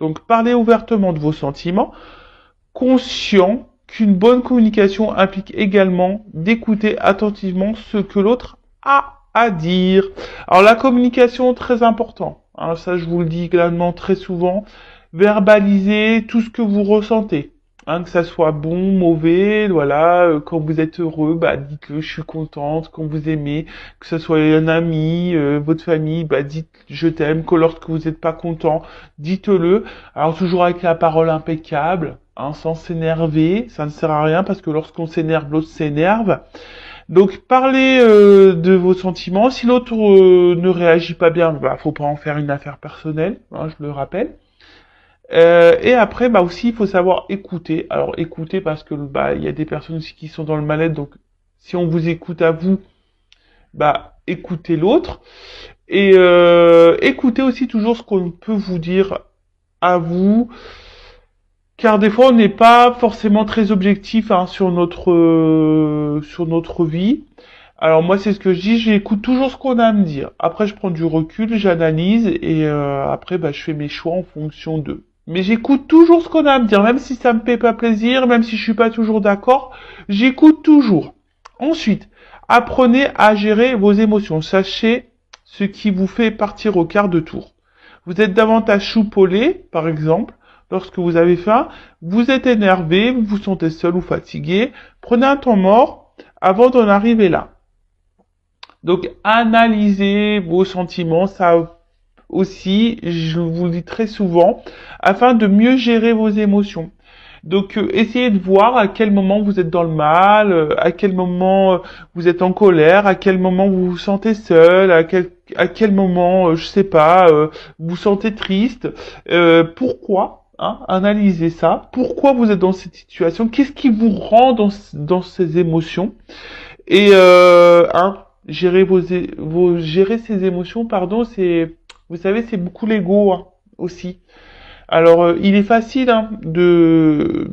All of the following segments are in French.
Donc parlez ouvertement de vos sentiments, conscient qu'une bonne communication implique également d'écouter attentivement ce que l'autre a à dire. Alors la communication, très important. Hein, ça, je vous le dis également très souvent. Verbalisez tout ce que vous ressentez. Hein, que ça soit bon, mauvais, voilà. Quand vous êtes heureux, bah dites-le, je suis contente. Quand vous aimez, que ce soit un ami, votre famille, bah dites je t'aime. Que lorsque vous n'êtes pas content, dites-le. Alors toujours avec la parole impeccable, hein, sans s'énerver. Ça ne sert à rien parce que lorsqu'on s'énerve, l'autre s'énerve. Donc parlez de vos sentiments. Si l'autre ne réagit pas bien, bah faut pas en faire une affaire personnelle, hein, je le rappelle. Et après, bah aussi, il faut savoir écouter. Alors écouter parce que bah il y a des personnes aussi qui sont dans le mal-être, donc si on vous écoute à vous, bah écoutez l'autre. Et écoutez aussi toujours ce qu'on peut vous dire à vous, car des fois on n'est pas forcément très objectif hein, sur notre vie. Alors moi c'est ce que je dis, j'écoute toujours ce qu'on a à me dire. Après je prends du recul, j'analyse et après bah, je fais mes choix en fonction d'eux. Mais j'écoute toujours ce qu'on a à me dire, même si ça me fait pas plaisir, même si je suis pas toujours d'accord, j'écoute toujours. Ensuite, apprenez à gérer vos émotions. Sachez ce qui vous fait partir au quart de tour. Vous êtes davantage choupolé, par exemple, lorsque vous avez faim, vous êtes énervé, vous vous sentez seul ou fatigué, prenez un temps mort avant d'en arriver là. Donc, analysez vos sentiments, ça aussi, je vous le dis très souvent, afin de mieux gérer vos émotions. Donc, essayez de voir à quel moment vous êtes dans le mal, à quel moment vous êtes en colère, à quel moment vous vous sentez seul, à quel moment, je sais pas, vous vous sentez triste. Pourquoi hein, analysez ça. Pourquoi vous êtes dans cette situation? Qu'est-ce qui vous rend dans ces émotions? Et hein, gérer ces émotions, pardon, c'est, vous savez, c'est beaucoup l'ego hein, aussi. Alors, il est facile hein, de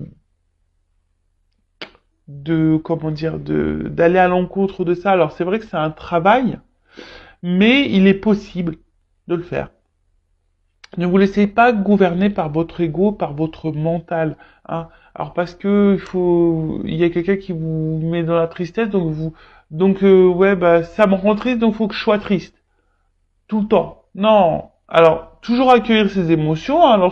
comment dire, d'aller à l'encontre de ça. Alors, c'est vrai que c'est un travail, mais il est possible de le faire. Ne vous laissez pas gouverner par votre ego, par votre mental. Hein. Alors parce que il y a quelqu'un qui vous met dans la tristesse, donc ouais bah ça me rend triste, donc faut que je sois triste tout le temps. Non. Alors toujours accueillir ses émotions, hein,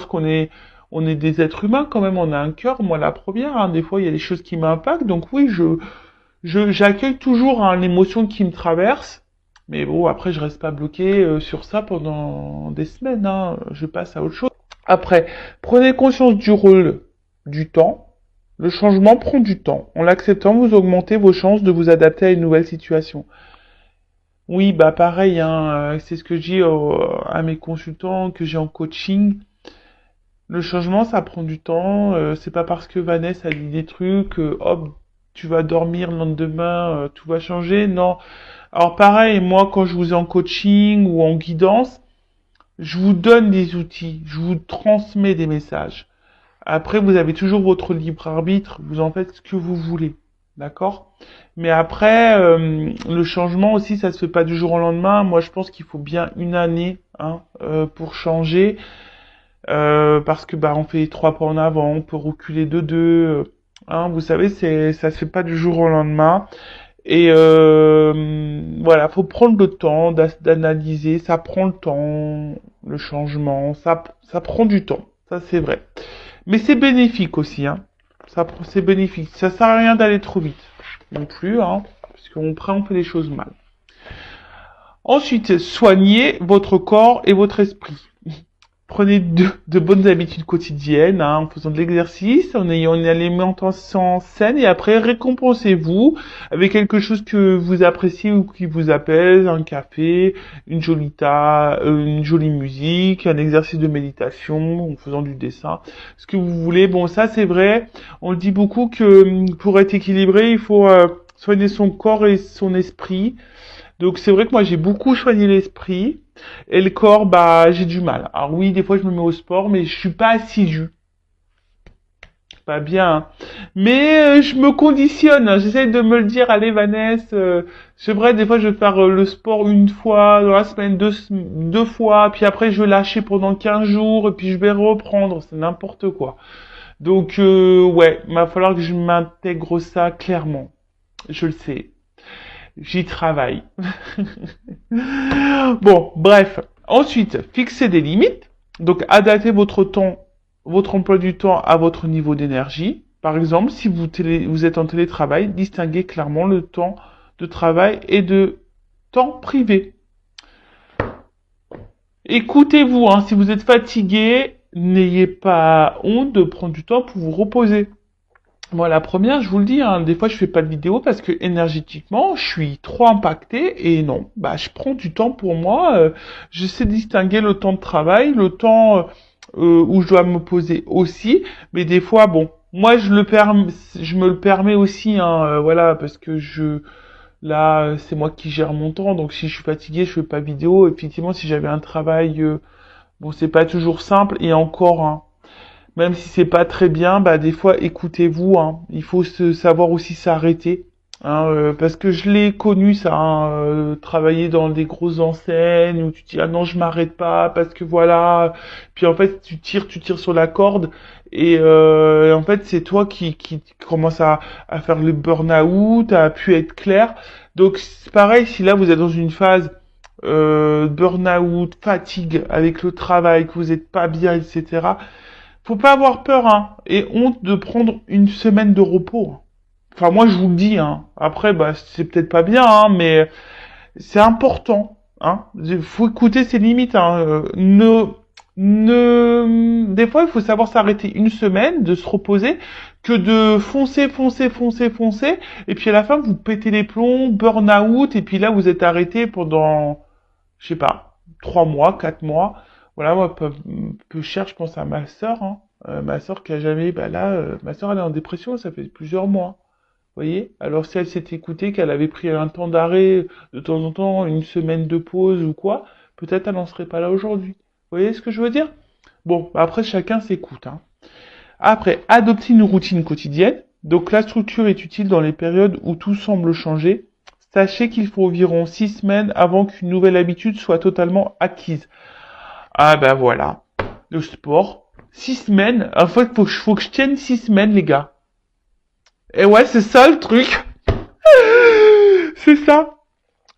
on est des êtres humains quand même, on a un cœur, moi la première. Hein, des fois il y a des choses qui m'impactent, donc oui j'accueille toujours hein, l'émotion qui me traverse. Mais bon, après, je reste pas bloqué sur ça pendant des semaines. Hein. Je passe à autre chose. Après, prenez conscience du rôle du temps. Le changement prend du temps. En l'acceptant, vous augmentez vos chances de vous adapter à une nouvelle situation. Oui, bah pareil, hein, c'est ce que je dis à mes consultants que j'ai en coaching. Le changement, ça prend du temps. C'est pas parce que Vanessa a dit des trucs, hop, tu vas dormir le lendemain, tout va changer. Non. Alors pareil, moi, quand je vous ai en coaching ou en guidance, je vous donne des outils, je vous transmets des messages. Après, vous avez toujours votre libre arbitre, vous en faites ce que vous voulez. D'accord? Mais après, le changement aussi, ça se fait pas du jour au lendemain. Moi, je pense qu'il faut bien une année hein, pour changer. Parce que bah on fait 3 pas en avant, on peut reculer de 2. Hein, vous savez, ça se fait pas du jour au lendemain. Et voilà, faut prendre le temps d'analyser. Ça prend le temps, le changement, ça prend du temps. Ça c'est vrai. Mais c'est bénéfique aussi, hein. C'est bénéfique. Ça sert à rien d'aller trop vite non plus, hein, parce on fait les choses mal. Ensuite, soignez votre corps et votre esprit. Prenez de bonnes habitudes quotidiennes, hein, en faisant de l'exercice, en ayant une alimentation saine, et après récompensez-vous avec quelque chose que vous appréciez ou qui vous apaise, un café, une jolie musique, un exercice de méditation, en faisant du dessin, ce que vous voulez. Bon, ça c'est vrai, on le dit beaucoup que pour être équilibré, il faut soigner son corps et son esprit. Donc c'est vrai que moi j'ai beaucoup soigné l'esprit et le corps bah j'ai du mal. Alors oui des fois je me mets au sport mais je suis pas assidu. pas bien, hein. Mais je me conditionne, hein. J'essaie de me le dire, allez Vanessa, c'est vrai, des fois je vais faire le sport une fois dans la semaine, deux fois, puis après je vais lâcher pendant 15 jours, et puis je vais reprendre, c'est n'importe quoi. Donc ouais, il va falloir que je m'intègre ça clairement, je le sais, j'y travaille. Bon, bref. Ensuite, fixez des limites. Donc, adaptez votre temps, votre emploi du temps à votre niveau d'énergie. Par exemple, si vous êtes en télétravail, distinguez clairement le temps de travail et de temps privé. Écoutez-vous, hein, si vous êtes fatigué, n'ayez pas honte de prendre du temps pour vous reposer. Moi, la première, je vous le dis, hein, des fois je fais pas de vidéo parce que énergétiquement, je suis trop impacté et non, bah je prends du temps pour moi. Je sais distinguer le temps de travail, le temps où je dois me poser aussi, mais des fois, bon, moi je me le permets aussi, hein, voilà, parce que c'est moi qui gère mon temps, donc si je suis fatigué, je fais pas vidéo. Effectivement, si j'avais un travail, bon, c'est pas toujours simple et encore, hein, même si c'est pas très bien, bah des fois écoutez-vous, hein. Il faut savoir aussi s'arrêter, hein, parce que je l'ai connu ça, hein, travailler dans des grosses enseignes où tu te dis ah non je m'arrête pas parce que voilà, puis en fait tu tires sur la corde et en fait c'est toi qui commence à faire le burn-out, à pu être clair. Donc c'est pareil si là vous êtes dans une phase burn-out, fatigue avec le travail, que vous êtes pas bien, etc. Faut pas avoir peur, hein, et honte de prendre une semaine de repos. Enfin, moi, je vous le dis, hein. Après, bah, c'est peut-être pas bien, hein, mais c'est important, hein. Il faut écouter ses limites, hein. Des fois, il faut savoir s'arrêter une semaine, de se reposer, que de foncer, et puis à la fin, vous pétez les plombs, burn-out, et puis là, vous êtes arrêté pendant, je sais pas, 3 mois, 4 mois. Voilà, moi, peu cher, je pense à ma sœur, hein. Ma sœur qui a jamais, bah là, ma sœur elle est en dépression, ça fait plusieurs mois. Vous voyez? Alors si elle s'était écoutée, qu'elle avait pris un temps d'arrêt, de temps en temps, une semaine de pause ou quoi, peut-être elle n'en serait pas là aujourd'hui. Vous voyez ce que je veux dire? Bon, bah après chacun s'écoute, hein. Après, adopter une routine quotidienne. Donc la structure est utile dans les périodes où tout semble changer. Sachez qu'il faut environ 6 semaines avant qu'une nouvelle habitude soit totalement acquise. Ah ben voilà, le sport, 6 semaines. En fait, faut que je tienne 6 semaines, les gars. Et ouais, c'est ça le truc. C'est ça.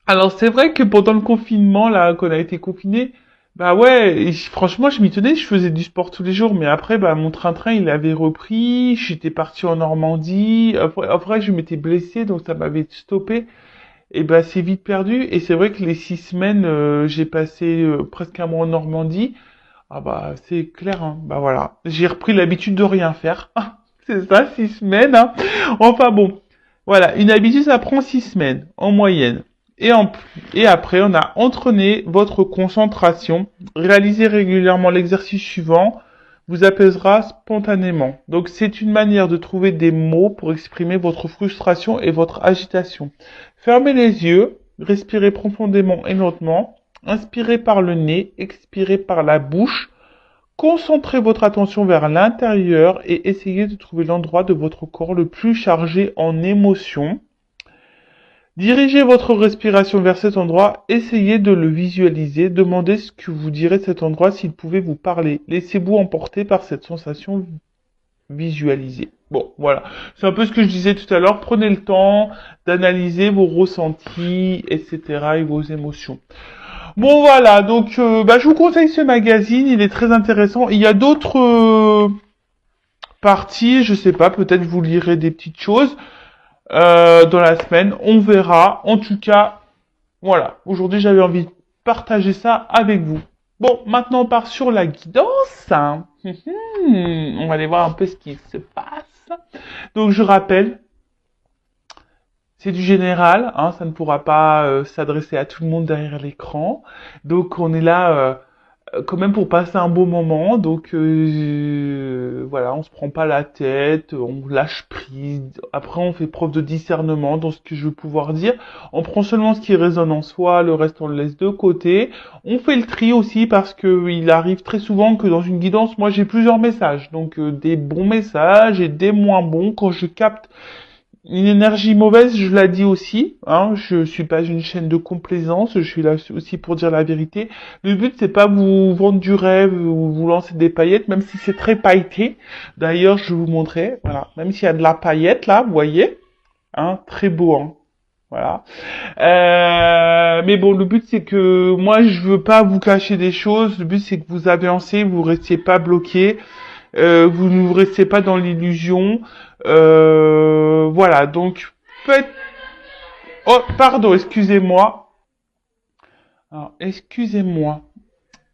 Alors c'est vrai que pendant le confinement, là, qu'on a été confiné, bah ouais, franchement, je m'y tenais, je faisais du sport tous les jours, mais après, bah mon train-train, il avait repris, j'étais parti en Normandie, après, je m'étais blessé, donc ça m'avait stoppé, et bah c'est vite perdu, et c'est vrai que les 6 semaines, j'ai passé presque un mois en Normandie. Ah bah c'est clair, hein. Bah voilà. J'ai repris l'habitude de rien faire. C'est ça, 6 semaines, hein. Enfin bon. Voilà, une habitude, ça prend 6 semaines en moyenne. Et après, on a entraîné votre concentration. Réalisez régulièrement l'exercice suivant vous apaisera spontanément. Donc c'est une manière de trouver des mots pour exprimer votre frustration et votre agitation. Fermez les yeux, respirez profondément et lentement. Inspirez par le nez, expirez par la bouche. Concentrez votre attention vers l'intérieur et essayez de trouver l'endroit de votre corps le plus chargé en émotions. Dirigez votre respiration vers cet endroit, essayez de le visualiser, demandez ce que vous direz de cet endroit s'il pouvait vous parler. Laissez-vous emporter par cette sensation visualisée. Bon, voilà. C'est un peu ce que je disais tout à l'heure. Prenez le temps d'analyser vos ressentis, etc. et vos émotions. Bon voilà, donc je vous conseille ce magazine, il est très intéressant. Il y a d'autres parties, je sais pas, peut-être vous lirez des petites choses dans la semaine, on verra. En tout cas, voilà, aujourd'hui j'avais envie de partager ça avec vous. Bon, maintenant on part sur la guidance. On va aller voir un peu ce qui se passe. Donc je rappelle, c'est du général, hein, ça ne pourra pas s'adresser à tout le monde derrière l'écran. Donc on est là quand même pour passer un beau moment. Donc voilà, on se prend pas la tête, on lâche prise. Après, on fait preuve de discernement dans ce que je veux pouvoir dire. On prend seulement ce qui résonne en soi, le reste on le laisse de côté. On fait le tri aussi parce que il arrive très souvent que dans une guidance, moi j'ai plusieurs messages, donc des bons messages et des moins bons. Quand je capte une énergie mauvaise, je la dis aussi, hein, je suis pas une chaîne de complaisance, je suis là aussi pour dire la vérité. Le but c'est pas vous vendre du rêve ou vous lancer des paillettes, même si c'est très pailleté. D'ailleurs, je vais vous montrer, voilà, même s'il y a de la paillette là, vous voyez, hein, très beau, hein. Voilà. Mais bon, le but c'est que moi je veux pas vous cacher des choses. Le but c'est que vous avancez, vous restiez pas bloqué. Vous ne restez pas dans l'illusion. Voilà, donc faites... Oh, pardon, excusez-moi. Alors, excusez-moi.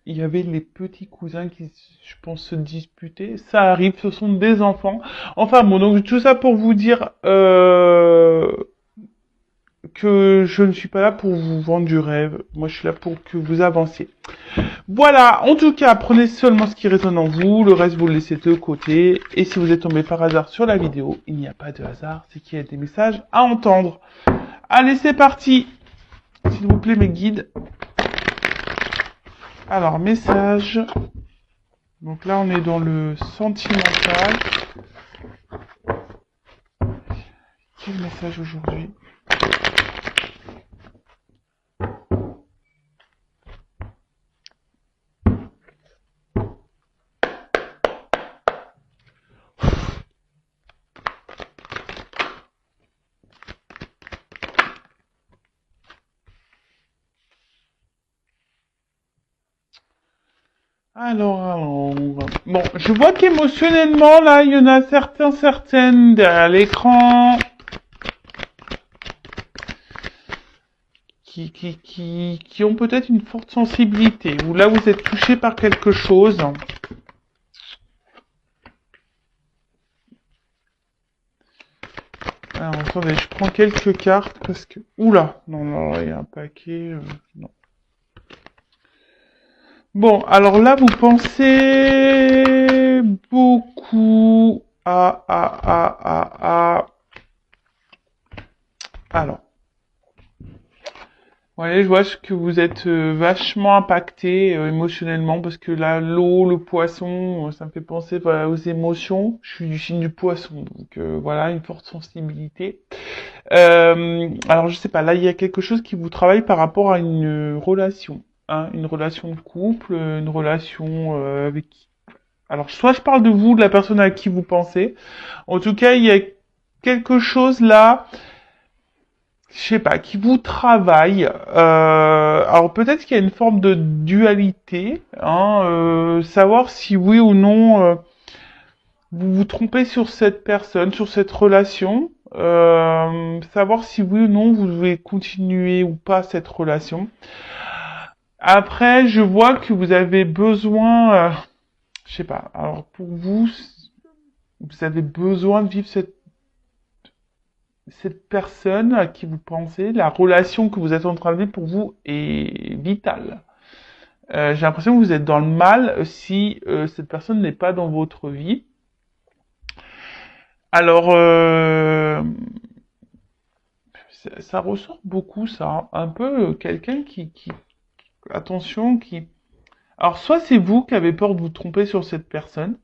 Il y avait les petits cousins qui, je pense, se disputaient. Ça arrive, ce sont des enfants. Enfin bon, donc tout ça pour vous dire que je ne suis pas là pour vous vendre du rêve. Moi, je suis là pour que vous avanciez. Voilà, en tout cas, prenez seulement ce qui résonne en vous, le reste vous le laissez de côté. Et si vous êtes tombé par hasard sur la vidéo, il n'y a pas de hasard, c'est qu'il y a des messages à entendre. Allez, c'est parti. S'il vous plaît, mes guides. Alors, message. Donc là, on est dans le sentimental. Quel message aujourd'hui ? Alors, bon, je vois qu'émotionnellement, là, il y en a certaines derrière l'écran qui ont peut-être une forte sensibilité, ou là, vous êtes touché par quelque chose. Alors, attendez, je prends quelques cartes, parce que... Oula, non, il y a un paquet, non. Bon, alors là, vous pensez beaucoup à... Alors, vous voyez, je vois que vous êtes vachement impacté émotionnellement parce que là, l'eau, le poisson, ça me fait penser voilà, aux émotions. Je suis du signe du poisson, donc voilà, une forte sensibilité. Alors, je sais pas, là, il y a quelque chose qui vous travaille par rapport à une relation. Hein, une relation de couple, une relation avec... Alors, soit je parle de vous, de la personne à qui vous pensez. En tout cas, il y a quelque chose là, je sais pas, qui vous travaille. Alors, peut-être qu'il y a une forme de dualité. Hein, savoir si oui ou non vous vous trompez sur cette personne, sur cette relation. Savoir si oui ou non vous devez continuer ou pas cette relation. Après, je vois que vous avez besoin, je sais pas. Alors pour vous, vous avez besoin de vivre cette personne à qui vous pensez, la relation que vous êtes en train de vivre pour vous est vitale. J'ai l'impression que vous êtes dans le mal si cette personne n'est pas dans votre vie. Alors, ça ressort beaucoup ça, hein. Un peu quelqu'un attention, qui... Alors, soit c'est vous qui avez peur de vous tromper sur cette personne,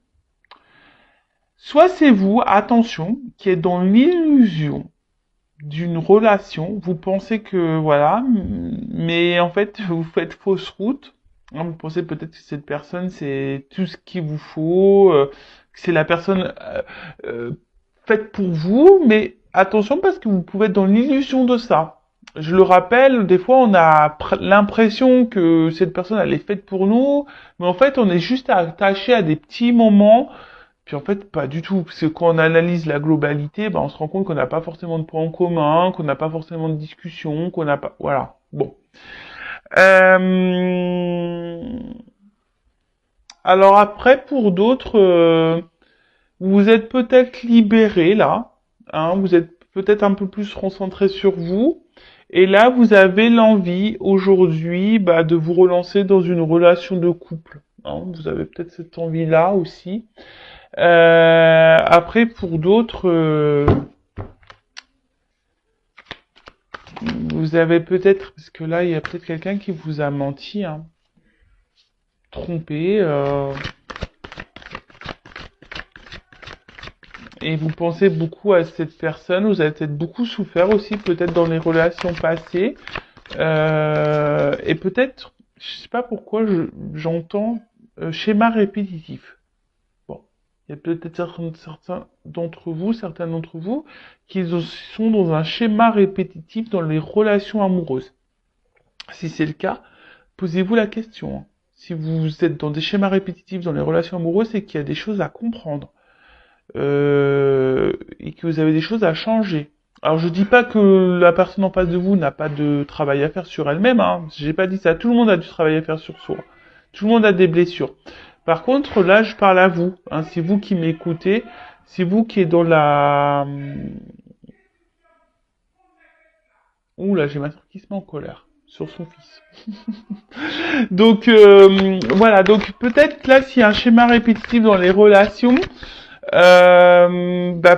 soit c'est vous, attention, qui êtes dans l'illusion d'une relation. Vous pensez que, voilà, mais en fait, vous faites fausse route. Hein, vous pensez peut-être que cette personne, c'est tout ce qu'il vous faut, que c'est la personne faite pour vous, mais attention parce que vous pouvez être dans l'illusion de ça. Je le rappelle, des fois on a l'impression que cette personne elle est faite pour nous, mais en fait on est juste attaché à des petits moments, puis en fait pas du tout. Parce que quand on analyse la globalité, on se rend compte qu'on n'a pas forcément de points en commun, qu'on n'a pas forcément de discussion, qu'on n'a pas... Voilà, bon. Alors après, pour d'autres, vous êtes peut-être libéré là, hein, vous êtes peut-être un peu plus concentré sur vous, Et là, vous avez l'envie aujourd'hui de vous relancer dans une relation de couple. Hein. Vous avez peut-être cette envie-là aussi. Après, pour d'autres, vous avez peut-être, parce que là, il y a peut-être quelqu'un qui vous a menti, hein, trompé, et vous pensez beaucoup à cette personne. Vous avez peut-être beaucoup souffert aussi, peut-être dans les relations passées, et peut-être, je sais pas pourquoi, j'entends schéma répétitif. Bon, il y a peut-être certains d'entre vous qui sont dans un schéma répétitif dans les relations amoureuses. Si c'est le cas, posez-vous la question. Hein. Si vous êtes dans des schémas répétitifs dans les relations amoureuses, c'est qu'il y a des choses à comprendre et que vous avez des choses à changer. Alors je dis pas que la personne en face de vous n'a pas de travail à faire sur elle-même. Hein. J'ai pas dit ça. Tout le monde a du travail à faire sur soi. Tout le monde a des blessures. Par contre, là, je parle à vous. Hein. C'est vous qui m'écoutez. C'est vous qui êtes dans la... Ouh là, j'ai ma soeur qui se met en colère sur son fils. Donc voilà, donc peut-être là s'il y a un schéma répétitif dans les relations,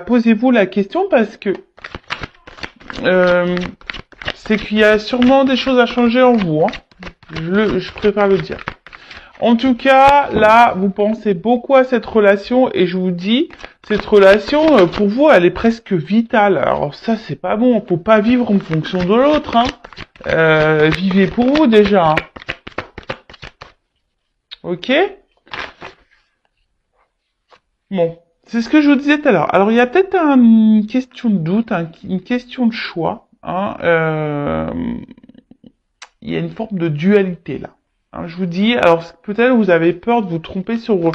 posez-vous la question parce que c'est qu'il y a sûrement des choses à changer en vous. Hein. Je préfère le dire. En tout cas, là, vous pensez beaucoup à cette relation et je vous dis, cette relation, pour vous, elle est presque vitale. Alors ça, c'est pas bon. Faut pas vivre en fonction de l'autre. Hein. Vivez pour vous déjà. Hein. Ok? Bon, c'est ce que je vous disais tout à l'heure. Alors, il y a peut-être une question de doute, une question de choix. Hein. Il y a une forme de dualité là. Hein, je vous dis, alors peut-être vous avez peur de vous tromper sur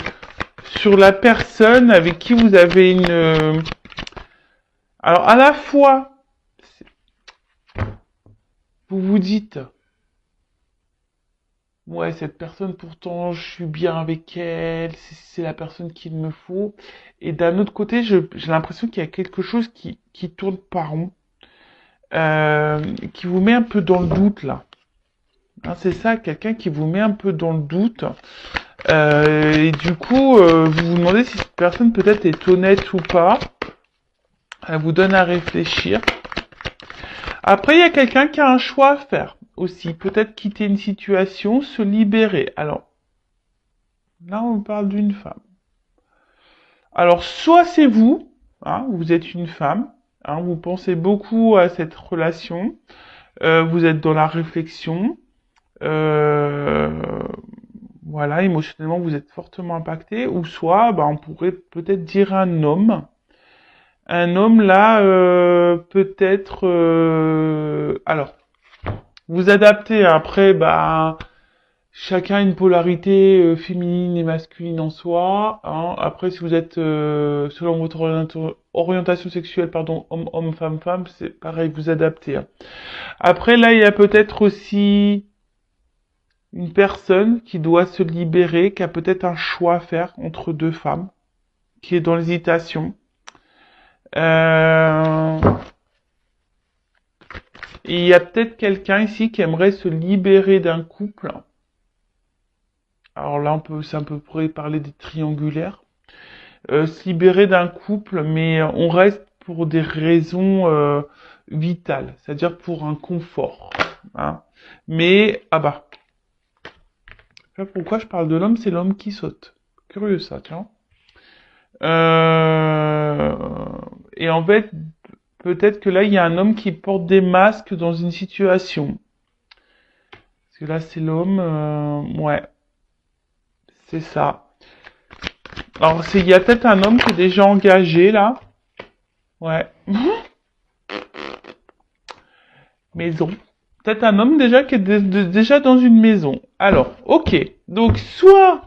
la personne avec qui vous avez une... Alors, à la fois, vous vous dites... Ouais, cette personne, pourtant, je suis bien avec elle, c'est la personne qu'il me faut. Et d'un autre côté, j'ai l'impression qu'il y a quelque chose qui tourne pas rond, qui vous met un peu dans le doute, là. Hein, c'est ça, quelqu'un qui vous met un peu dans le doute. Et du coup, vous vous demandez si cette personne peut-être est honnête ou pas. Elle vous donne à réfléchir. Après, il y a quelqu'un qui a un choix à faire aussi. Peut-être quitter une situation, se libérer. Alors, là, on parle d'une femme. Alors, soit c'est vous, hein, vous êtes une femme, hein, vous pensez beaucoup à cette relation, vous êtes dans la réflexion, voilà, émotionnellement, vous êtes fortement impacté, ou soit, on pourrait peut-être dire un homme. Un homme, là, peut-être... alors, vous adaptez, après, chacun a une polarité féminine et masculine en soi. Hein. Après, si vous êtes, selon votre orientation sexuelle, pardon, homme, femme, c'est pareil, vous adaptez. Hein. Après, là, il y a peut-être aussi une personne qui doit se libérer, qui a peut-être un choix à faire entre deux femmes, qui est dans l'hésitation. Et il y a peut-être quelqu'un ici qui aimerait se libérer d'un couple. Alors là, c'est un peu près parler des triangulaires. Se libérer d'un couple, mais on reste pour des raisons vitales, c'est-à-dire pour un confort. Hein. Mais, pourquoi je parle de l'homme, c'est l'homme qui saute. Curieux ça, tiens. Et en fait, peut-être que là, il y a un homme qui porte des masques dans une situation. Parce que là, c'est l'homme, ouais. C'est ça. Alors, il y a peut-être un homme qui est déjà engagé, là. Ouais. Maison. Peut-être un homme déjà qui est déjà dans une maison. Alors, ok. Donc, soit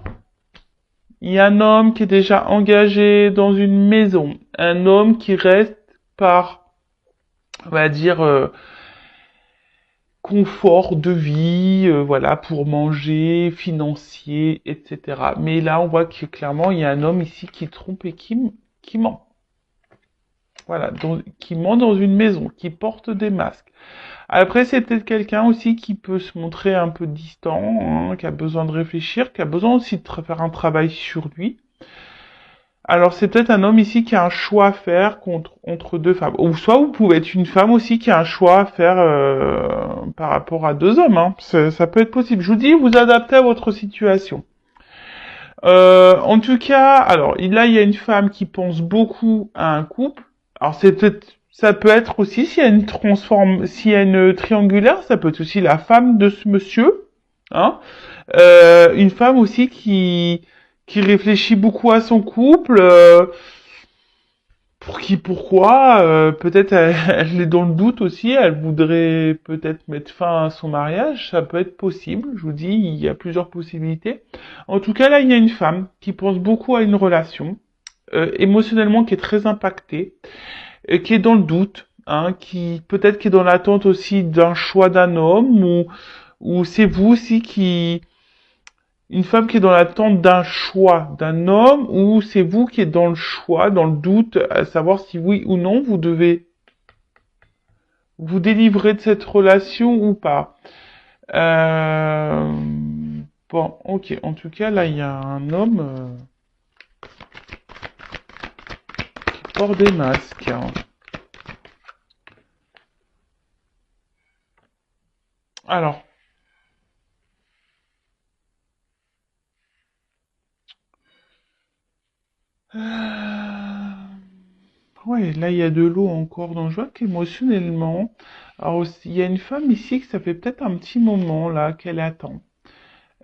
il y a un homme qui est déjà engagé dans une maison. Un homme qui reste par, on va dire, confort de vie, voilà, pour manger, financier, etc. Mais là, on voit que clairement, il y a un homme ici qui trompe et qui ment. voilà, qui ment dans une maison, qui porte des masques. Après, c'est peut-être quelqu'un aussi qui peut se montrer un peu distant, hein, qui a besoin de réfléchir, qui a besoin aussi de faire un travail sur lui. Alors, c'est peut-être un homme ici qui a un choix à faire entre deux femmes. Ou soit vous pouvez être une femme aussi qui a un choix à faire par rapport à deux hommes. Hein. Ça peut être possible. Je vous dis, vous adaptez à votre situation. En tout cas, alors là, il y a une femme qui pense beaucoup à un couple. Alors, ça peut être aussi, s'il y a une triangulaire, ça peut être aussi la femme de ce monsieur. Hein. Une femme aussi qui réfléchit beaucoup à son couple, pourquoi, peut-être elle est dans le doute aussi, elle voudrait peut-être mettre fin à son mariage, ça peut être possible, je vous dis, il y a plusieurs possibilités. En tout cas, là, il y a une femme qui pense beaucoup à une relation, émotionnellement qui est très impactée, qui est dans le doute, hein, qui est dans l'attente aussi d'un choix d'un homme, ou c'est vous aussi une femme qui est dans l'attente d'un choix d'un homme, ou c'est vous qui êtes dans le choix, dans le doute, à savoir si oui ou non vous devez vous délivrer de cette relation ou pas. Euh... Bon, ok. En tout cas, là, il y a un homme qui porte des masques. Hein. Alors, ouais, là il y a de l'eau encore, donc je vois qu'émotionnellement, alors il y a une femme ici que ça fait peut-être un petit moment là qu'elle attend,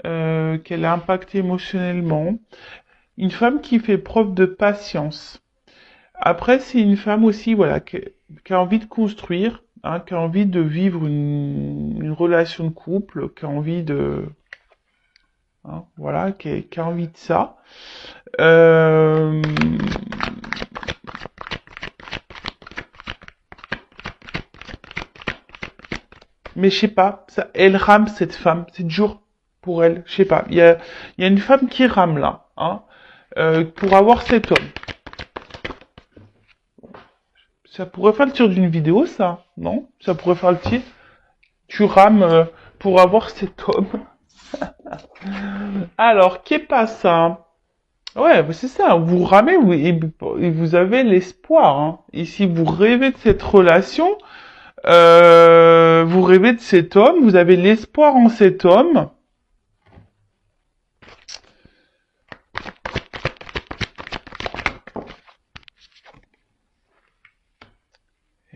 qu'elle est impactée émotionnellement. Une femme qui fait preuve de patience. Après, c'est une femme aussi, voilà, qui a envie de construire, hein, qui a envie de vivre une relation de couple, qui a envie de, hein, voilà, qui a envie de ça. Euh, mais je sais pas, ça, elle rame cette femme, c'est dur pour elle, je sais pas. Il y a une femme qui rame là, hein, pour avoir cet homme. Ça pourrait faire le tir d'une vidéo, ça, non? Ça pourrait faire le tir. Tu rames pour avoir cet homme. Alors, qu'est pas ça? Ouais, bah, c'est ça. Vous ramez et vous avez l'espoir. Hein. Et si vous rêvez de cette relation, vous rêvez de cet homme, vous avez l'espoir en cet homme.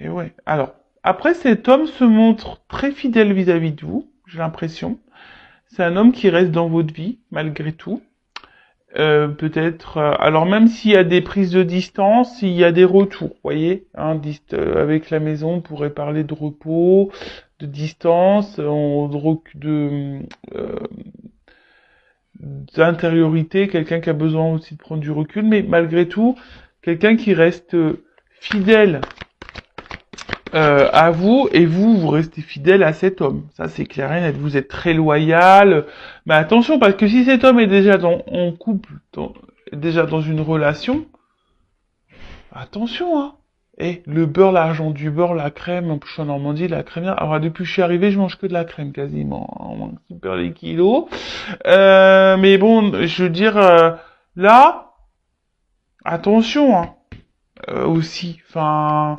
Et ouais. Alors, après, cet homme se montre très fidèle vis-à-vis de vous, j'ai l'impression. C'est un homme qui reste dans votre vie, malgré tout. Peut-être, alors même s'il y a des prises de distance, il y a des retours, vous voyez, hein, avec la maison, on pourrait parler de repos, de distance, euh, d'intériorité, quelqu'un qui a besoin aussi de prendre du recul, mais malgré tout, quelqu'un qui reste fidèle à vous, et vous restez fidèle à cet homme. Ça, c'est clair et net. Vous êtes très loyal. Mais attention, parce que si cet homme est déjà en couple, déjà dans une relation, attention, hein. Et le beurre, l'argent du beurre, la crème, en plus je suis en Normandie, la crème. Alors depuis que je suis arrivé, je mange que de la crème quasiment. Hein, on mange super les kilos. Mais bon, je veux dire, là, attention, hein, aussi. Enfin,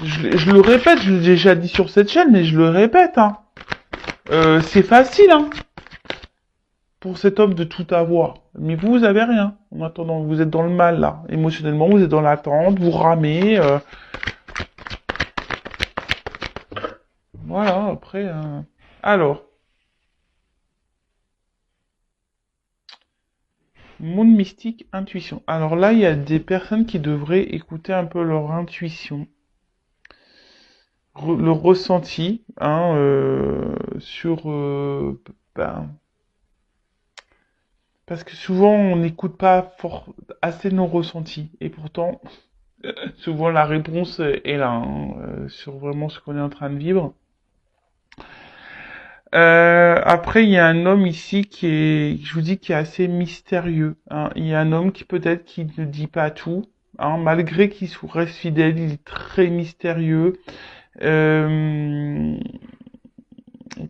je le répète, je l'ai déjà dit sur cette chaîne, mais je le répète, hein. C'est facile, hein, pour cet homme de tout avoir. Mais vous avez rien. En attendant, vous êtes dans le mal, là. Émotionnellement, vous êtes dans l'attente, vous ramez. Voilà, après... Alors, monde mystique, intuition. Alors là, il y a des personnes qui devraient écouter un peu leur intuition. Le ressenti, hein, sur... ben, parce que souvent, on n'écoute pas assez nos ressentis. Et pourtant, souvent, la réponse est là, hein, sur vraiment ce qu'on est en train de vivre. Après, il y a un homme ici je vous dis, qui est assez mystérieux. Hein. Il y a un homme qui peut-être qui ne dit pas tout. hein, malgré qu'il reste fidèle, il est très mystérieux.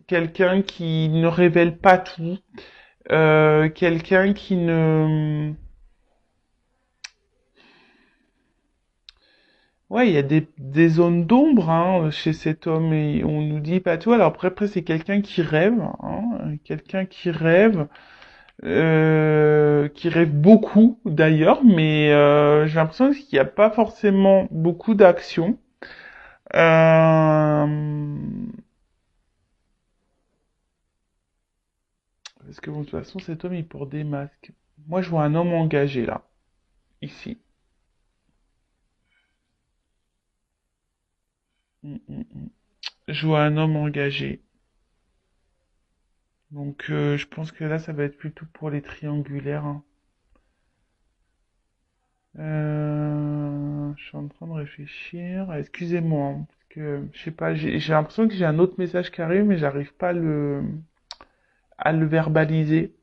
Quelqu'un qui ne révèle pas tout. Quelqu'un qui ne... Ouais, il y a des zones d'ombre hein, chez cet homme et on nous dit pas tout. Alors après c'est quelqu'un qui rêve beaucoup d'ailleurs, mais j'ai l'impression qu'il n'y a pas forcément beaucoup d'action. Parce que bon, de toute façon, cet homme il porte des masques. Moi, je vois un homme engagé là, ici. Je vois un homme engagé. Donc, je pense que là, ça va être plutôt pour les triangulaires. Hein. Je suis en train de réfléchir. Excusez-moi, hein, parce que je sais pas, j'ai l'impression que j'ai un autre message qui arrive, mais j'arrive pas à le verbaliser.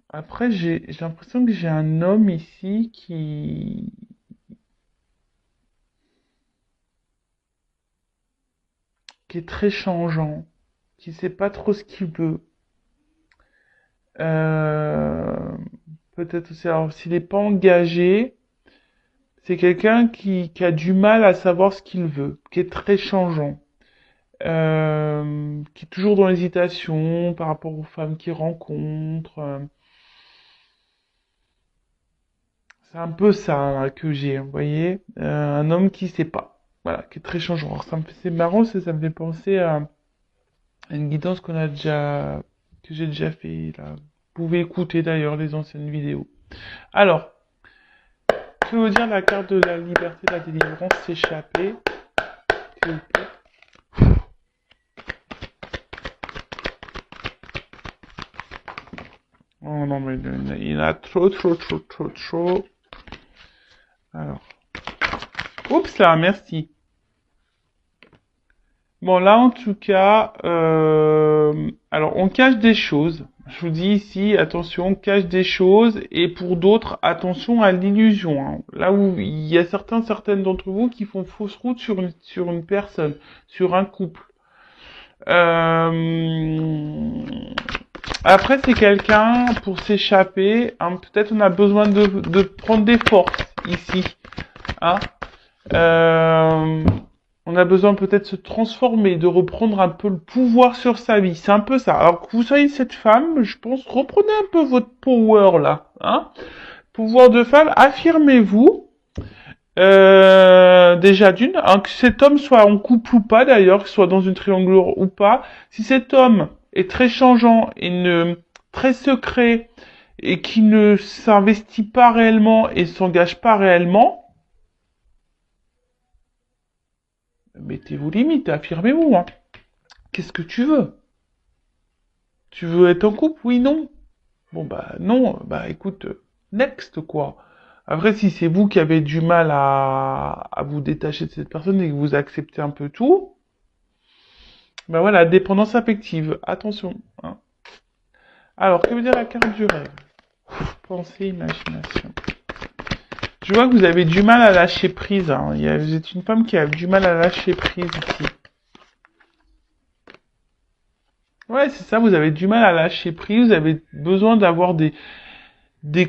Après, j'ai l'impression que j'ai un homme ici qui est très changeant, qui sait pas trop ce qu'il veut. Euh, peut-être aussi, alors s'il n'est pas engagé, c'est quelqu'un qui a du mal à savoir ce qu'il veut, qui est très changeant, qui est toujours dans l'hésitation par rapport aux femmes qu'il rencontre. C'est un peu ça hein, que j'ai, vous voyez, un homme qui sait pas, voilà, qui est très changeant. Alors c'est marrant, ça me fait penser à une guidance que j'ai déjà fait là. Vous pouvez écouter d'ailleurs les anciennes vidéos. Alors, que veut dire la carte de la liberté, de la délivrance, s'échapper, s'il vous plaît. Oh non, mais il y en a trop, trop, trop, trop, trop. Alors. Oups là, merci. Bon, là, en tout cas, alors, on cache des choses. Je vous dis ici, attention, on cache des choses. Et pour d'autres, attention à l'illusion. Hein. Là où il y a certaines d'entre vous qui font fausse route sur une personne, sur un couple. Après, c'est quelqu'un, pour s'échapper, hein, peut-être on a besoin de prendre des forces ici. Hein. On a besoin peut-être de se transformer, de reprendre un peu le pouvoir sur sa vie. C'est un peu ça. Alors que vous soyez cette femme, je pense, reprenez un peu votre power là. Hein. Pouvoir de femme, affirmez-vous. Déjà d'une, hein, que cet homme soit en couple ou pas d'ailleurs, que soit dans une triangulaire ou pas, si cet homme est très changeant et très secret et qui ne s'investit pas réellement et s'engage pas réellement, mettez-vous limite, affirmez-vous. Hein. Qu'est-ce que tu veux? Tu veux être en couple? Oui, non. Bon bah non, bah écoute, next quoi. Après, si c'est vous qui avez du mal à vous détacher de cette personne et que vous acceptez un peu tout, ben voilà, dépendance affective, attention. Hein. Alors, que veut dire la carte du rêve? Pensée, imagination. Je vois que vous avez du mal à lâcher prise. Hein. Vous êtes une femme qui a du mal à lâcher prise ici. Ouais, c'est ça, vous avez du mal à lâcher prise, vous avez besoin d'avoir des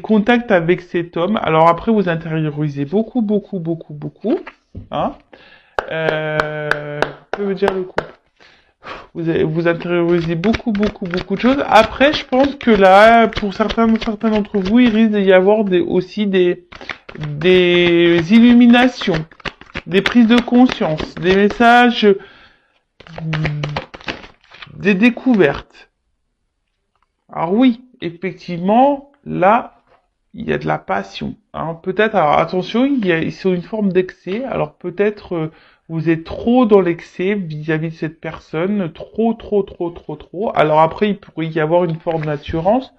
contacts avec cet homme. Alors après, vous intériorisez beaucoup, beaucoup, beaucoup, beaucoup. Hein. Que veut dire le coup? Vous intériorisez beaucoup, beaucoup, beaucoup de choses. Après, je pense que là, pour certains d'entre vous, il risque d'y avoir aussi des illuminations, des prises de conscience, des messages, des découvertes. Alors oui, effectivement, là, il y a de la passion. Hein. Peut-être, alors attention, il y a sur une forme d'excès. Alors peut-être vous êtes trop dans l'excès vis-à-vis de cette personne, trop, trop, trop, trop, trop. Alors après, il pourrait y avoir une forme d'attirance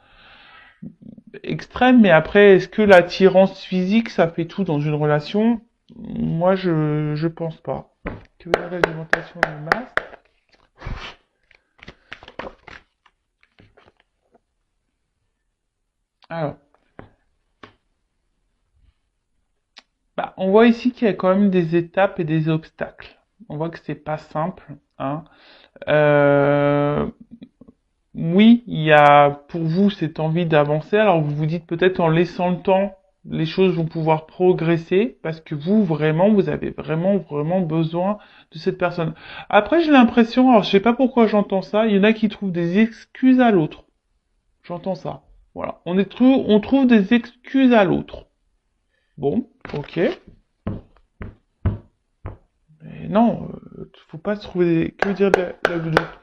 extrême, mais après, est-ce que l'attirance physique, ça fait tout dans une relation? Moi, je pense pas. Que veut dire l'alimentation de masse? Alors, bah, on voit ici qu'il y a quand même des étapes et des obstacles. On voit que c'est pas simple, hein. Euh, oui, il y a pour vous cette envie d'avancer. Alors vous vous dites peut-être en laissant le temps, les choses vont pouvoir progresser parce que vous vraiment, vous avez vraiment besoin de cette personne. Après, j'ai l'impression, alors je sais pas pourquoi j'entends ça, il y en a qui trouvent des excuses à l'autre. J'entends ça. Voilà, on trouve des excuses à l'autre. Bon, ok. Mais non, faut pas se trouver que veut dire l'autre?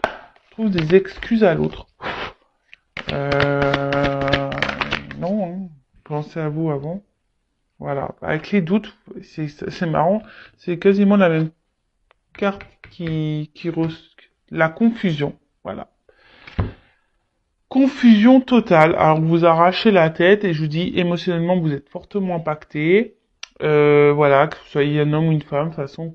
Trouve des excuses à l'autre. Euh, non, hein. Pensez à vous avant. Voilà. Avec les doutes, c'est marrant. C'est quasiment la même carte la confusion. Voilà. Confusion totale. Alors, vous arrachez la tête et je vous dis, émotionnellement, vous êtes fortement impacté. Voilà, que vous soyez un homme ou une femme, de toute façon,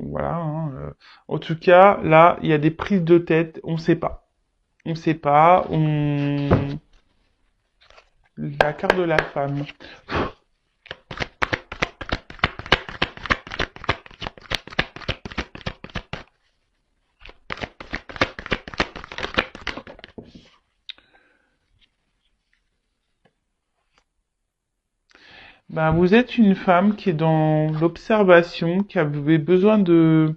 voilà. Hein, en tout cas, là, il y a des prises de tête. On ne sait pas. On ne sait pas. La carte de la femme. Ben, vous êtes une femme qui est dans l'observation, qui avait besoin de,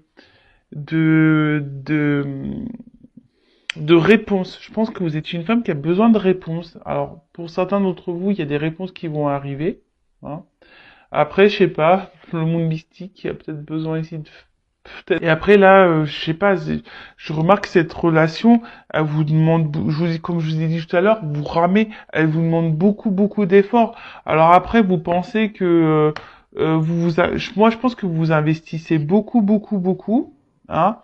de, de réponses. Je pense que vous êtes une femme qui a besoin de réponses. Alors, pour certains d'entre vous, il y a des réponses qui vont arriver, hein. Après, je sais pas, le monde mystique, il y a peut-être besoin ici de et après là, je sais pas, je remarque cette relation, elle vous demande, comme je vous ai dit tout à l'heure, vous ramez, elle vous demande beaucoup d'efforts. Alors après, vous pensez que moi je pense que vous investissez beaucoup, hein.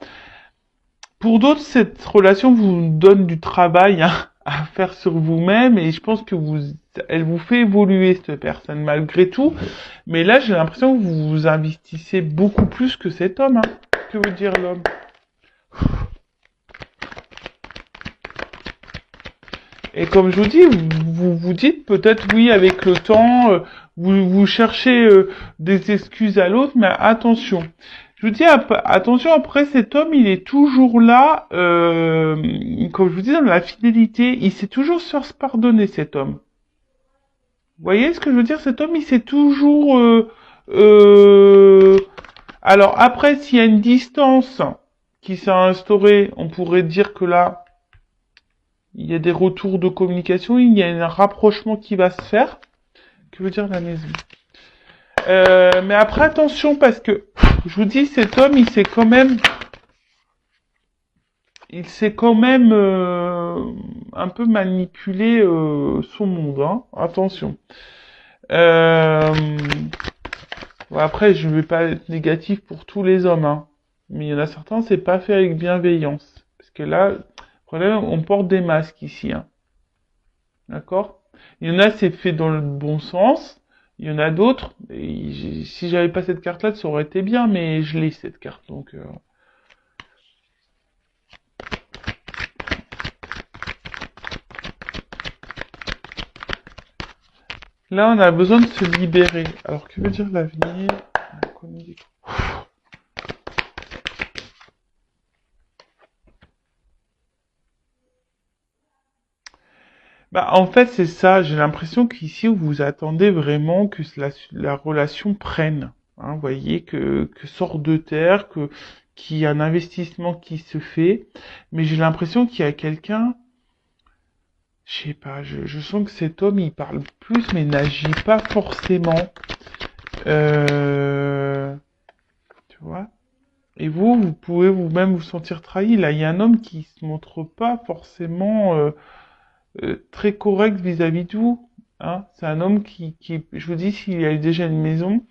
Pour d'autres, cette relation vous donne du travail, hein, à faire sur vous-même et je pense que elle vous fait évoluer cette personne malgré tout. Mais là, j'ai l'impression que vous investissez beaucoup plus que cet homme, hein. Que veut dire l'homme? Et comme je vous dis, vous dites peut-être oui avec le temps, vous cherchez des excuses à l'autre, mais attention. Je vous dis attention, après cet homme, il est toujours là, comme je vous dis, dans la fidélité, il sait toujours se faire pardonner cet homme. Vous voyez ce que je veux dire? Cet homme, il sait toujours... Alors après, s'il y a une distance qui s'est instaurée, on pourrait dire que là, il y a des retours de communication, il y a un rapprochement qui va se faire. Que veut dire la maison? Mais après, attention, parce que, je vous dis, cet homme, il sait quand même un peu manipuler son monde, hein. Attention. Euh, bon, après, je ne vais pas être négatif pour tous les hommes, hein. Mais il y en a certains, c'est pas fait avec bienveillance. Parce que là, problème, on porte des masques ici, hein. D'accord? Il y en a, c'est fait dans le bon sens. Il y en a d'autres. Si j'avais pas cette carte-là, ça aurait été bien, mais je l'ai cette carte. Donc là, on a besoin de se libérer. Alors, que veut dire l'avenir? Bah, en fait, c'est ça. J'ai l'impression qu'ici, vous attendez vraiment que la relation prenne. Hein, vous voyez que sort de terre, qu'il y a un investissement qui se fait. Mais j'ai l'impression qu'il y a quelqu'un, je sais pas, je sens que cet homme, il parle plus, mais n'agit pas forcément. Euh, tu vois? Et vous pouvez vous-même vous sentir trahi. Là, il y a un homme qui se montre pas forcément très correct vis-à-vis de vous. Hein. C'est un homme je vous dis, s'il a eu déjà une maison,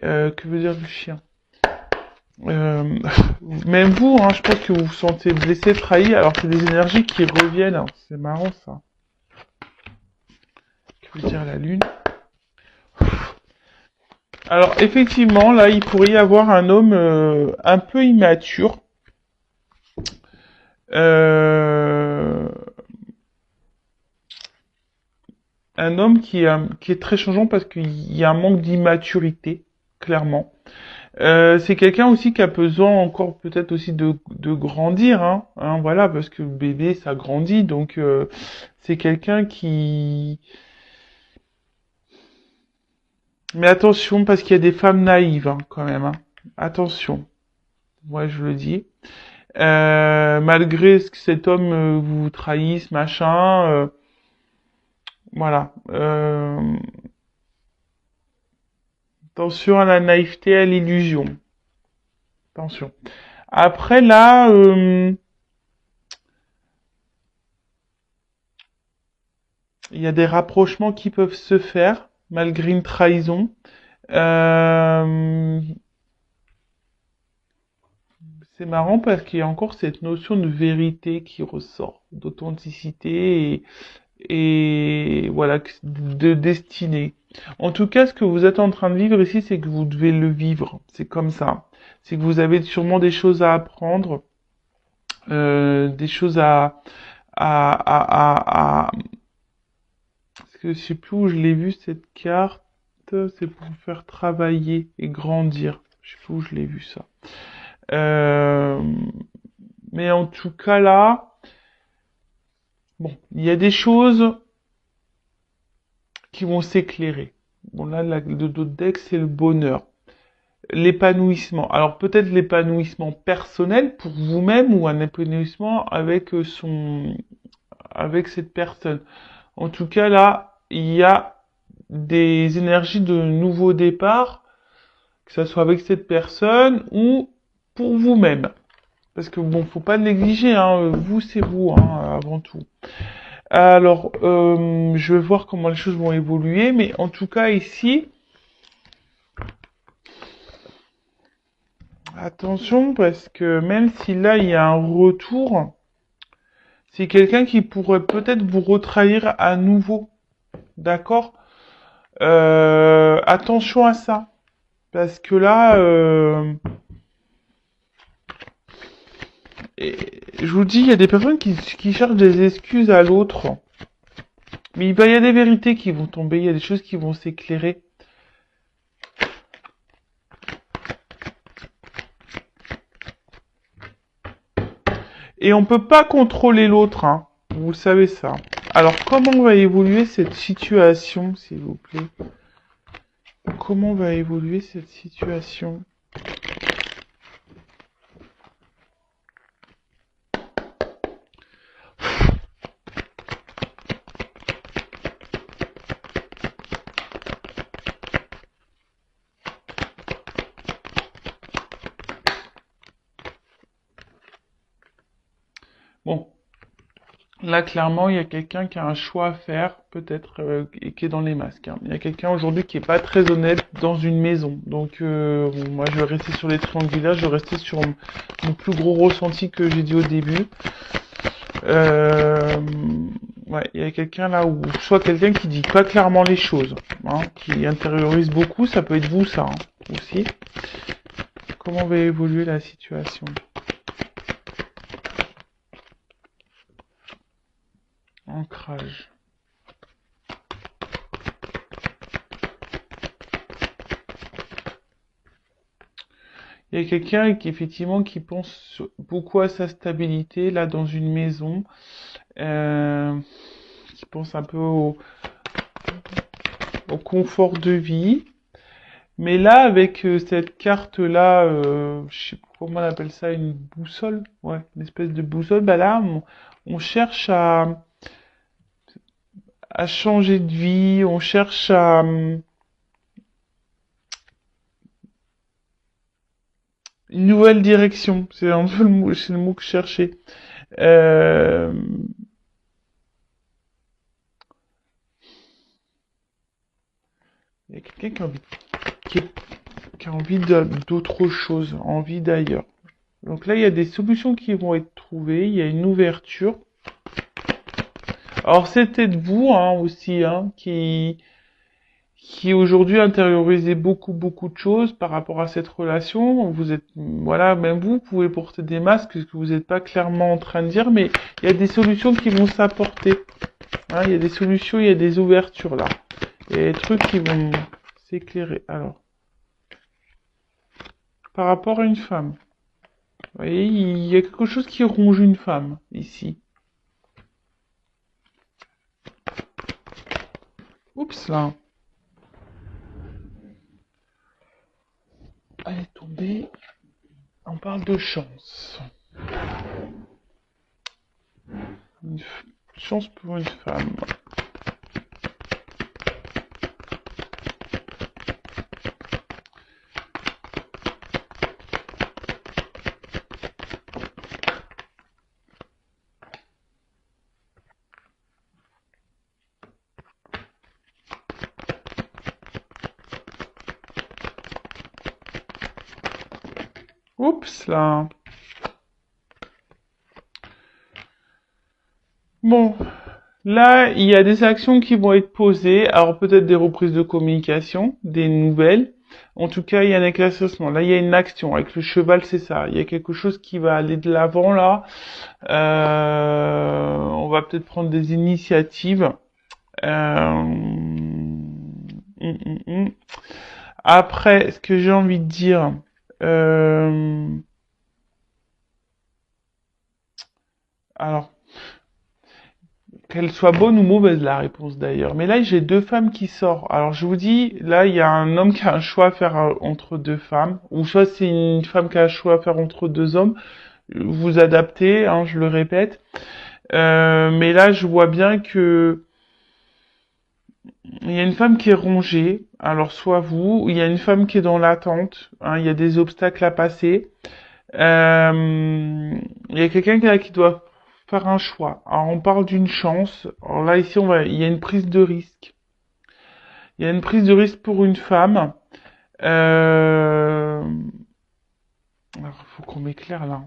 que veut dire le chien? Euh, Même vous, hein, je pense que vous vous sentez blessé, trahi, alors que c'est des énergies qui reviennent. Alors, c'est marrant ça. Que veut dire la lune? Alors, effectivement, là, il pourrait y avoir un homme un peu immature. Euh, un homme qui est très changeant parce qu'il y a un manque d'immaturité, clairement. C'est quelqu'un aussi qui a besoin encore peut-être aussi de grandir, voilà, parce que le bébé ça grandit, donc c'est quelqu'un qui... Mais attention parce qu'il y a des femmes naïves quand même, attention, moi je le dis. Malgré ce que cet homme vous trahisse, machin, voilà. Attention à la naïveté, à l'illusion. Attention. Après là, il y a des rapprochements qui peuvent se faire malgré une trahison. Euh, c'est marrant parce qu'il y a encore cette notion de vérité qui ressort, d'authenticité et voilà, de destinée. En tout cas, ce que vous êtes en train de vivre ici, c'est que vous devez le vivre. C'est comme ça. C'est que vous avez sûrement des choses à apprendre, des choses à, parce que je sais plus où je l'ai vu cette carte. C'est pour faire travailler et grandir. Je sais plus où je l'ai vu ça. Euh, mais en tout cas là, bon, il y a des choses qui vont s'éclairer. Bon là, le dos de deck, c'est le bonheur, l'épanouissement. Alors peut-être l'épanouissement personnel pour vous-même ou un épanouissement avec avec cette personne. En tout cas là, il y a des énergies de nouveau départ, que ça soit avec cette personne ou pour vous-même. Parce que bon, faut pas négliger, vous c'est vous, avant tout. Alors, je vais voir comment les choses vont évoluer, mais en tout cas ici, attention parce que même si là il y a un retour, c'est quelqu'un qui pourrait peut-être vous retrahir à nouveau, d'accord? Attention à ça, parce que là, je vous dis, il y a des personnes qui cherchent des excuses à l'autre. Mais il y a des vérités qui vont tomber, il y a des choses qui vont s'éclairer. Et on peut pas contrôler l'autre, vous savez ça. Alors comment va évoluer cette situation, s'il vous plaît? Comment va évoluer cette situation? Bon, là clairement il y a quelqu'un qui a un choix à faire, peut-être, et qui est dans les masques. Il y a quelqu'un aujourd'hui qui est pas très honnête dans une maison. Donc bon, moi je vais rester sur les triangulaires, je vais rester sur mon plus gros ressenti que j'ai dit au début. Ouais, il y a quelqu'un là où soit quelqu'un qui dit pas clairement les choses, qui intériorise beaucoup, ça peut être vous ça aussi. Comment va évoluer la situation? Ancrage. Il y a quelqu'un qui effectivement qui pense beaucoup à sa stabilité là dans une maison, qui pense un peu au confort de vie. Mais là, avec cette carte-là, je sais pas comment on appelle ça, une boussole, ouais, une espèce de boussole, bah là, on cherche à changer de vie, on cherche à une nouvelle direction. C'est un peu c'est le mot que je cherchais. Euh, Il y a quelqu'un qui, qui a envie d'autre chose, envie d'ailleurs. Donc là, il y a des solutions qui vont être trouvées, il y a une ouverture. Alors c'était de vous aussi, qui aujourd'hui intériorisez beaucoup de choses par rapport à cette relation. Vous êtes, voilà, même vous pouvez porter des masques, ce que vous n'êtes pas clairement en train de dire, mais il y a des solutions qui vont s'apporter. Hein, il y a des solutions, il y a des ouvertures là. Il y a des trucs qui vont s'éclairer. Alors, par rapport à une femme. Vous voyez, il y a quelque chose qui ronge une femme, ici. Oups, là. Elle est tombée. On parle de chance. Une chance pour une femme. Oups, là. Bon, là, il y a des actions qui vont être posées. Alors, peut-être des reprises de communication, des nouvelles. En tout cas, il y a un éclaircissement. Là, il y a une action. Avec le cheval, c'est ça. Il y a quelque chose qui va aller de l'avant, là. On va peut-être prendre des initiatives. Après, ce que j'ai envie de dire... Alors, qu'elle soit bonne ou mauvaise, la réponse d'ailleurs. Mais là, j'ai deux femmes qui sortent. Alors, je vous dis, là, il y a un homme qui a un choix à faire entre deux femmes. Ou soit c'est une femme qui a un choix à faire entre deux hommes. Vous adaptez, hein, je le répète. Mais là, je vois bien que il y a une femme qui est rongée. Alors, soit vous, il y a une femme qui est dans l'attente. Hein, il y a des obstacles à passer. Il y a quelqu'un qui doit faire un choix. Alors, on parle d'une chance. Alors là, ici, il y a une prise de risque. Il y a une prise de risque pour une femme. Alors, il faut qu'on m'éclaire là.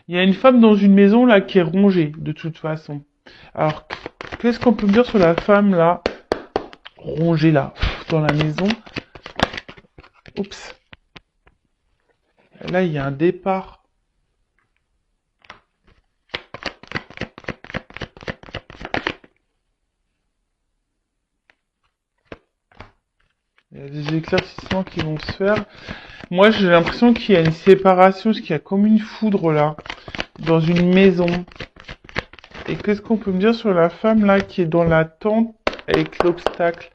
Il y a une femme dans une maison là qui est rongée, de toute façon. Alors, qu'est-ce qu'on peut me dire sur la femme là, rongée là, dans la maison? Oups. Là, il y a un départ. Il y a des éclaircissements qui vont se faire. Moi, j'ai l'impression qu'il y a une séparation, parce qu'il y a comme une foudre là, dans une maison. Et qu'est-ce qu'on peut me dire sur la femme là qui est dans la tente avec l'obstacle?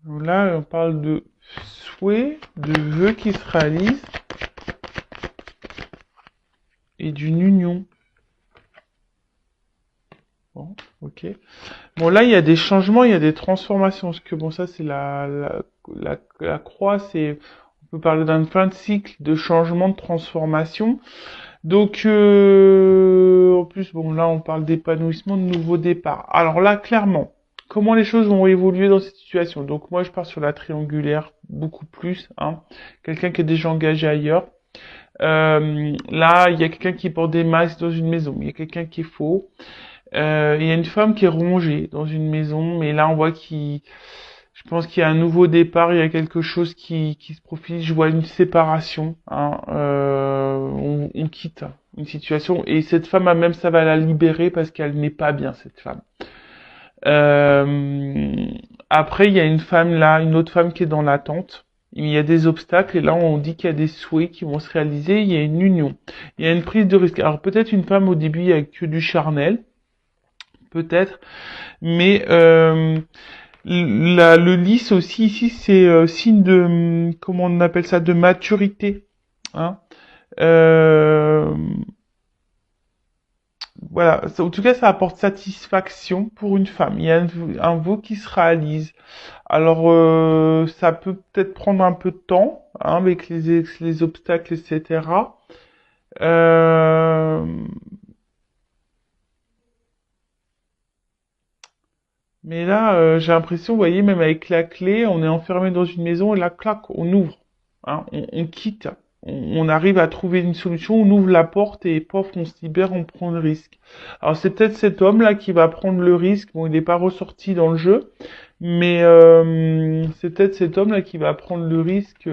Là, on parle de souhait, de vœux qui se réalisent et d'une union. Bon, ok. Bon, là, il y a des changements, il y a des transformations. Parce que bon, ça, c'est la croix, c'est, on peut parler d'un fin de cycle de changement, de transformation. Donc, en plus, bon, là, on parle d'épanouissement, de nouveau départ. Alors là, clairement, comment les choses vont évoluer dans cette situation? Donc, moi, je pars sur la triangulaire beaucoup plus, hein. Quelqu'un qui est déjà engagé ailleurs. Là, il y a quelqu'un qui porte des masques dans une maison. Il y a quelqu'un qui est faux. Il y a une femme qui est rongée dans une maison, mais là, on voit je pense qu'il y a un nouveau départ, il y a quelque chose qui se profile. Je vois une séparation, hein. On quitte une situation et cette femme, même, ça va la libérer parce qu'elle n'est pas bien, cette femme. Après, il y a une femme là, une autre femme qui est dans l'attente. Il y a des obstacles et là, on dit qu'il y a des souhaits qui vont se réaliser. Il y a une union, il y a une prise de risque. Alors peut-être une femme au début avec que du charnel, peut-être, mais le lys aussi ici, c'est signe de, comment on appelle ça, de maturité, hein. Voilà, en tout cas, ça apporte satisfaction pour une femme. Il y a un vœu qui se réalise. Alors, ça peut peut-être prendre un peu de temps, hein, avec les obstacles, etc. Euh, mais là, j'ai l'impression, vous voyez, même avec la clé, on est enfermé dans une maison et là, clac, on ouvre, hein, on quitte. On arrive à trouver une solution, on ouvre la porte et pof, on se libère, on prend le risque. Alors c'est peut-être cet homme-là qui va prendre le risque. Bon, il n'est pas ressorti dans le jeu, Mais c'est peut-être cet homme-là qui va prendre le risque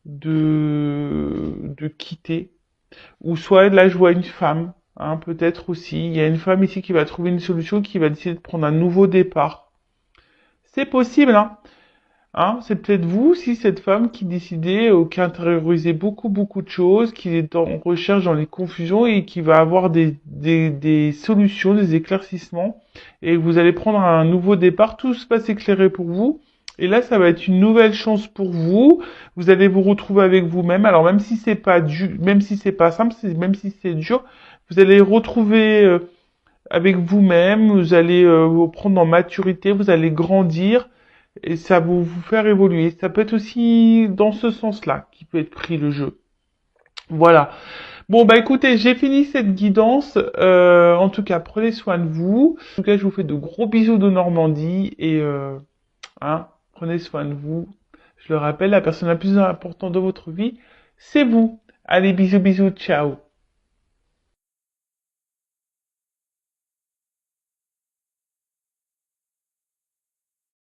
de quitter. Ou soit là, je vois une femme, hein, peut-être aussi. Il y a une femme ici qui va trouver une solution, qui va décider de prendre un nouveau départ. C'est possible, hein. Hein, c'est peut-être vous aussi, cette femme qui décidait, qui intériorisait beaucoup de choses, qui est en recherche dans les confusions et qui va avoir des solutions, des éclaircissements. Et vous allez prendre un nouveau départ, tout va s'éclairer pour vous. Et là, ça va être une nouvelle chance pour vous. Vous allez vous retrouver avec vous-même. Alors même si c'est pas même si c'est pas simple, même si c'est dur, vous allez retrouver avec vous-même. Vous allez vous prendre en maturité. Vous allez grandir et ça va vous faire évoluer. Ça peut être aussi dans ce sens-là qui peut être pris le jeu. Voilà. Bon bah écoutez, j'ai fini cette guidance. En tout cas, prenez soin de vous. En tout cas, je vous fais de gros bisous de Normandie et hein, prenez soin de vous. Je le rappelle, la personne la plus importante de votre vie, c'est vous. Allez, bisous, ciao.